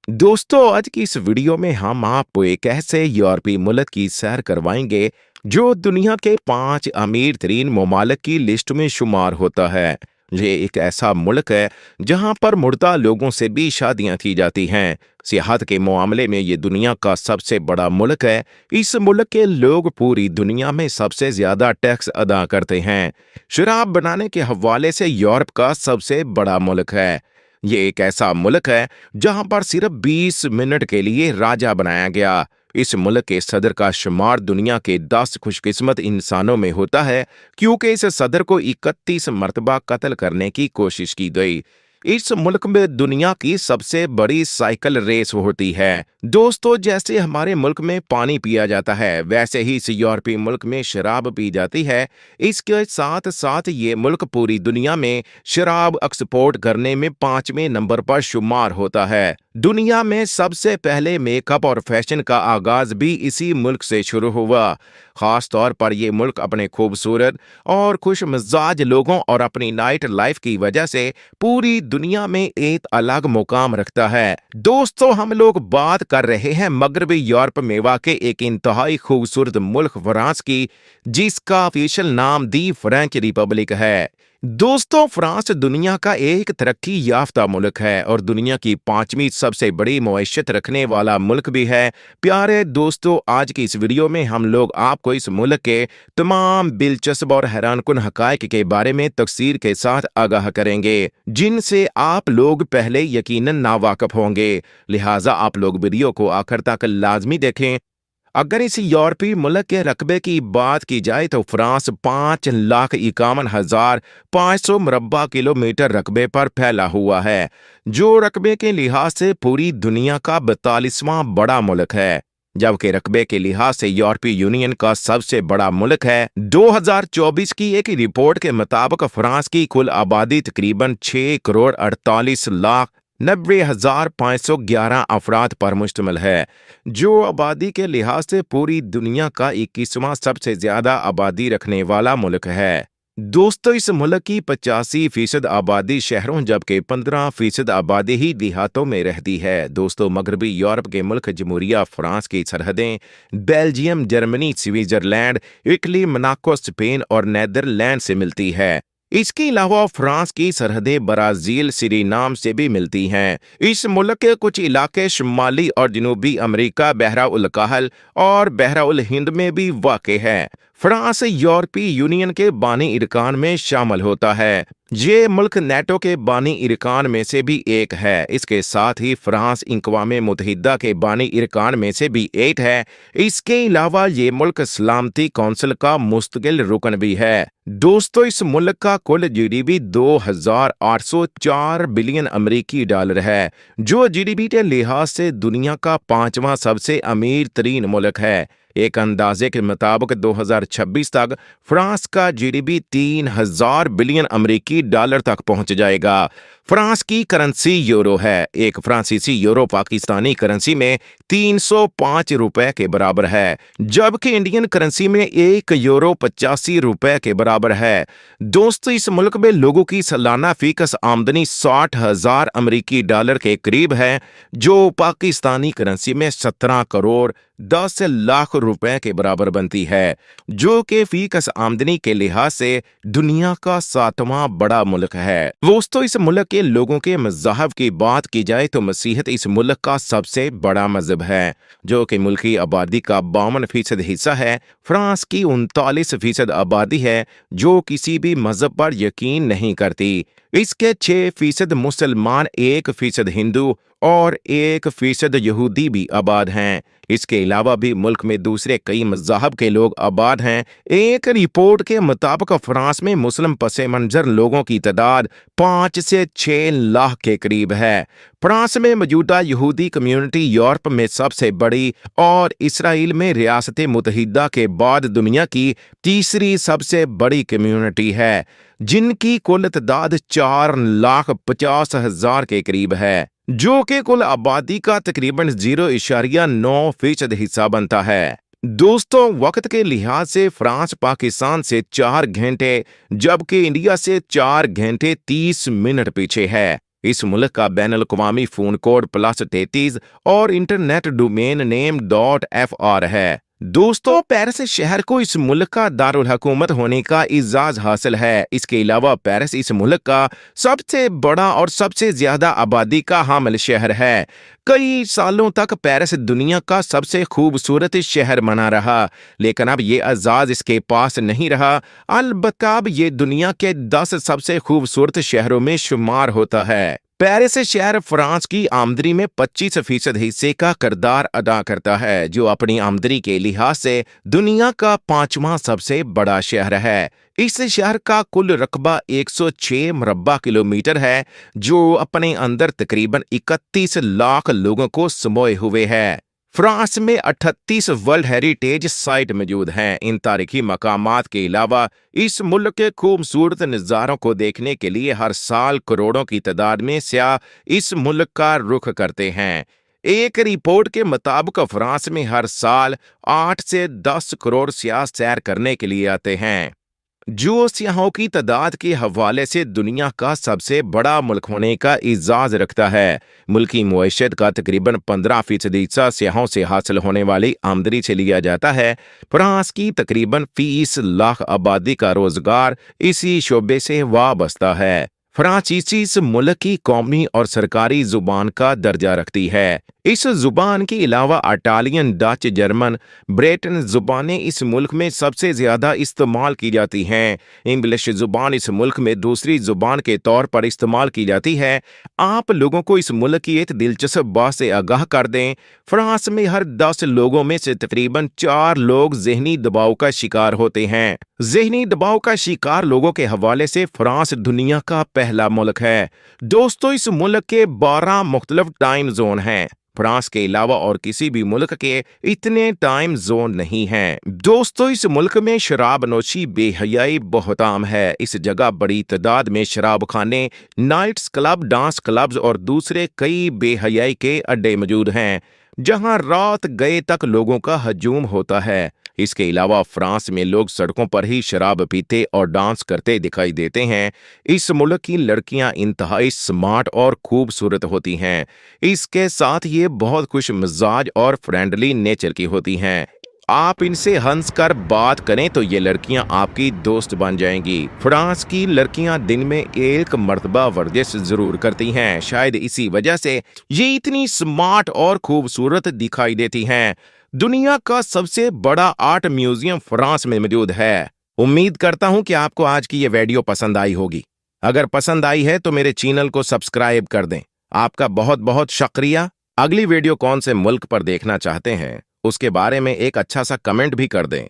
दोस्तों, आज की इस वीडियो में हम आपको एक ऐसे यूरोपीय मुल्क की सैर करवाएंगे जो दुनिया के 5 अमीर तरीन ममालिक की लिस्ट में शुमार होता है। ये एक ऐसा मुल्क है जहां पर मुर्दा लोगों से भी शादियां की जाती हैं। सियाहत के मामले में ये दुनिया का सबसे बड़ा मुल्क है। इस मुल्क के लोग पूरी दुनिया में सबसे ज्यादा टैक्स अदा करते हैं। शराब बनाने के हवाले से यूरोप का सबसे बड़ा मुल्क है। ये एक ऐसा मुल्क है जहां पर सिर्फ 20 मिनट के लिए राजा बनाया गया। इस मुल्क के सदर का शुमार दुनिया के 10 खुशकिस्मत इंसानों में होता है, क्योंकि इस सदर को 31 मरतबा कत्ल करने की कोशिश की गई। इस मुल्क में दुनिया की सबसे बड़ी साइकिल रेस होती है। दोस्तों, जैसे हमारे मुल्क में पानी पिया जाता है, वैसे ही इस यूरोपीय मुल्क में शराब पी जाती है। इसके साथ साथ ये मुल्क पूरी दुनिया में शराब एक्सपोर्ट करने में 5वें नंबर पर शुमार होता है। दुनिया में सबसे पहले मेकअप और फैशन का आगाज भी इसी मुल्क से शुरू हुआ। खास तौर पर यह मुल्क अपने खूबसूरत और खुश मिजाज लोगों और अपनी नाइट लाइफ की वजह से पूरी दुनिया में एक अलग मुकाम रखता है। दोस्तों, हम लोग बात कर रहे हैं मगरबी यूरोप में वाक़ एक इंतहाई खूबसूरत मुल्क फ्रांस की, जिसका ऑफिशियल नाम दी फ्रेंच रिपब्लिक है। दोस्तों, फ्रांस दुनिया का एक तरक्की याफ्ता मुल्क है और दुनिया की 5वीं सबसे बड़ी मईशत रखने वाला मुल्क भी है। प्यारे दोस्तों, आज की इस वीडियो में हम लोग आपको इस मुल्क के तमाम दिलचस्प और हैरानकुन हकायक के बारे में तफसीर के साथ आगाह करेंगे, जिनसे आप लोग पहले यकीनन नावाकिफ होंगे। लिहाजा आप लोग वीडियो को आखिर तक लाजमी देखें। अगर इस यूरोपीय मुल्क के रकबे की बात की जाए तो फ्रांस 5,51,500 मुरब्बा किलोमीटर रकबे पर फैला हुआ है, जो रकबे के लिहाज से पूरी दुनिया का 42वां बड़ा मुल्क है, जबकि रकबे के लिहाज से यूरोपीय यूनियन का सबसे बड़ा मुल्क है। 2024 की एक रिपोर्ट के मुताबिक फ्रांस की कुल आबादी तकरीबन 6,48,90,511 अफराद पर मुश्तमिल है, जो आबादी के लिहाज से पूरी दुनिया का 21वां सबसे ज्यादा आबादी रखने वाला मुल्क है। दोस्तों, इस मुल्क की 85% आबादी शहरों जबकि 15% आबादी ही देहातों में रहती है। दोस्तों, मगरबी यूरोप के मुल्क जमहूरिया फ्रांस की सरहदें Belgium, Germany, Switzerland, Italy, Monaco, Spain और नीदरलैंड से मिलती है। इसके अलावा फ्रांस की सरहदें ब्राजील, सूरीनाम से भी मिलती हैं। इस मुल्क के कुछ इलाके शुमाली और जनूबी अमेरिका, बहरा-उल कहल और बहरा-उल हिंद में भी वाक़ है। फ्रांस यूरोपीय यूनियन के बानी इरकान में शामिल होता है। ये मुल्क नेटो के बानी इरकान में से भी एक है। इसके साथ ही फ्रांस अक़वाम मुत्तहिदा के बानी इरकान में से भी एक है। इसके अलावा ये मुल्क सलामती कौंसिल का मुस्तकिल रुकन भी है। दोस्तों, इस मुल्क का कुल जीडीपी 2,804 बिलियन अमेरिकी डॉलर है, जो जीडीपी के लिहाज से दुनिया का 5वां सबसे अमीर तरीन मुल्क है। एक अंदाजे के मुताबिक 2026 तक फ्रांस का जीडीपी 3,000 बिलियन अमेरिकी डॉलर तक पहुंच जाएगा। फ्रांस की करेंसी यूरो है। एक फ्रांसीसी यूरो पाकिस्तानी करेंसी में 305 रुपए के बराबर है, जबकि इंडियन करेंसी में 1 यूरो 85 रुपए के बराबर है। दोस्तों, इस मुल्क में लोगों की सालाना फीकस आमदनी 60,000 अमेरिकी डॉलर के करीब है, जो पाकिस्तानी करेंसी में 17 करोड़ 10 लाख रुपए के बराबर बनती है, जो कि फीकस आमदनी के लिहाज से दुनिया का 7वां बड़ा मुल्क है। दोस्तों, इस मुल्क के लोगों के मज़हब की बात की जाए तो मसीहत इस मुल्क का सबसे बड़ा मजहब है, जो कि मुल्की आबादी का 52% हिस्सा है। फ्रांस की 39% आबादी है जो किसी भी मजहब पर यकीन नहीं करती। इसके 6% मुसलमान, 1% हिंदू और 1% यहूदी भी आबाद हैं। इसके अलावा भी मुल्क में दूसरे कई मज़हब के लोग आबाद हैं। एक रिपोर्ट के मुताबिक फ्रांस में मुस्लिम पसे मंजर लोगों की तादाद 5 से 6 लाख के करीब है। फ्रांस में मौजूदा यहूदी कम्युनिटी यूरोप में सबसे बड़ी और इसराइल में रियासत मुत्तहिदा के बाद दुनिया की तीसरी सबसे बड़ी कम्युनिटी है, जिनकी कुल तादाद 4,50,000 के करीब है, जो कि कुल आबादी का तकरीबन 0.9% हिस्सा बनता है। दोस्तों, वक्त के लिहाज से फ्रांस पाकिस्तान से 4 घंटे जबकि इंडिया से 4 घंटे 30 मिनट पीछे है। इस मुल्क का बैनुल-अक़वामी फ़ोन कोड +33 और इंटरनेट डोमेन नेम .fr है। दोस्तों, पेरिस शहर को इस मुल्क का दारुल हुकूमत होने का इजाज़ हासिल है। इसके अलावा पेरिस इस मुल्क का सबसे बड़ा और सबसे ज्यादा आबादी का हामिल शहर है। कई सालों तक पेरिस दुनिया का सबसे खूबसूरत शहर बना रहा, लेकिन अब ये एजाज़ इसके पास नहीं रहा। अलबत्ता अब ये दुनिया के 10 सबसे खूबसूरत शहरों में शुमार होता है। पेरिस शहर फ्रांस की आमदनी में 25% हिस्से का किरदार अदा करता है, जो अपनी आमदनी के लिहाज से दुनिया का 5वां सबसे बड़ा शहर है। इस शहर का कुल रकबा 106 मुरब्बा किलोमीटर है, जो अपने अंदर तकरीबन 31 लाख लोगों को समोए हुए है। फ्रांस में 38 वर्ल्ड हेरिटेज साइट मौजूद हैं। इन तारीखी मकामात के अलावा इस मुल्क के खूबसूरत नज़ारों को देखने के लिए हर साल करोड़ों की तादाद में सयाह इस मुल्क का रुख करते हैं। एक रिपोर्ट के मुताबिक फ्रांस में हर साल 8 से 10 करोड़ सयाह सैर करने के लिए आते हैं, जो सियाहों की तादाद के हवाले से दुनिया का सबसे बड़ा मुल्क होने का इजाज़ रखता है। मुल्की मुआशत का तकरीबन 15% हिस्सा सियाहों से हासिल होने वाली आमदनी से लिया जाता है। फ्रांस की तकरीबन 20 लाख आबादी का रोजगार इसी शोबे से वाबस्ता है। फ्रांसीसी इस मुल्क की कौमी और सरकारी जुबान का दर्जा रखती है। इस जुबान के अलावा इटालियन, डच, जर्मन, ब्रिटेन जुबानें इस मुल्क में सबसे ज्यादा इस्तेमाल की जाती हैं। इंग्लिश जुबान इस मुल्क में दूसरी जुबान के तौर पर इस्तेमाल की जाती है। आप लोगों को इस मुल्क की एक दिलचस्प बात से आगाह कर दें, फ्रांस में हर 10 लोगों में से तकरीबन 4 लोग ज़हनी दबाव का शिकार होते हैं। ज़हनी दबाव का शिकार लोगों के हवाले से फ्रांस दुनिया का पहला मुल्क है। दोस्तों, इस मुल्क के 12 मुख्तलिफ टाइम जोन हैं। फ्रांस के अलावा और किसी भी मुल्क के इतने टाइम जोन नहीं हैं। दोस्तों, इस मुल्क में शराब नोशी बेहयाई बहुत आम है। इस जगह बड़ी तादाद में शराब खाने, नाइट्स क्लब, डांस क्लब्स और दूसरे कई बेहयाई के अड्डे मौजूद हैं, जहां रात गए तक लोगों का हजूम होता है। इसके अलावा फ्रांस में लोग सड़कों पर ही शराब पीते और डांस करते दिखाई देते हैं। इस मुल्क की लड़कियां इंतहाई स्मार्ट और खूबसूरत होती हैं। इसके साथ ये बहुत खुश मिजाज और फ्रेंडली नेचर की होती हैं। आप इनसे हंस कर बात करें तो ये लड़कियां आपकी दोस्त बन जाएंगी। फ्रांस की लड़कियां दिन में 1 मर्तबा वर्जिश जरूर करती हैं। शायद इसी वजह से ये इतनी स्मार्ट और खूबसूरत दिखाई देती हैं। दुनिया का सबसे बड़ा आर्ट म्यूजियम फ्रांस में मौजूद है। उम्मीद करता हूं कि आपको आज की ये वीडियो पसंद आई होगी। अगर पसंद आई है तो मेरे चैनल को सब्सक्राइब कर दें। आपका बहुत बहुत शुक्रिया। अगली वीडियो कौन से मुल्क पर देखना चाहते हैं, उसके बारे में एक अच्छा सा कमेंट भी कर दें।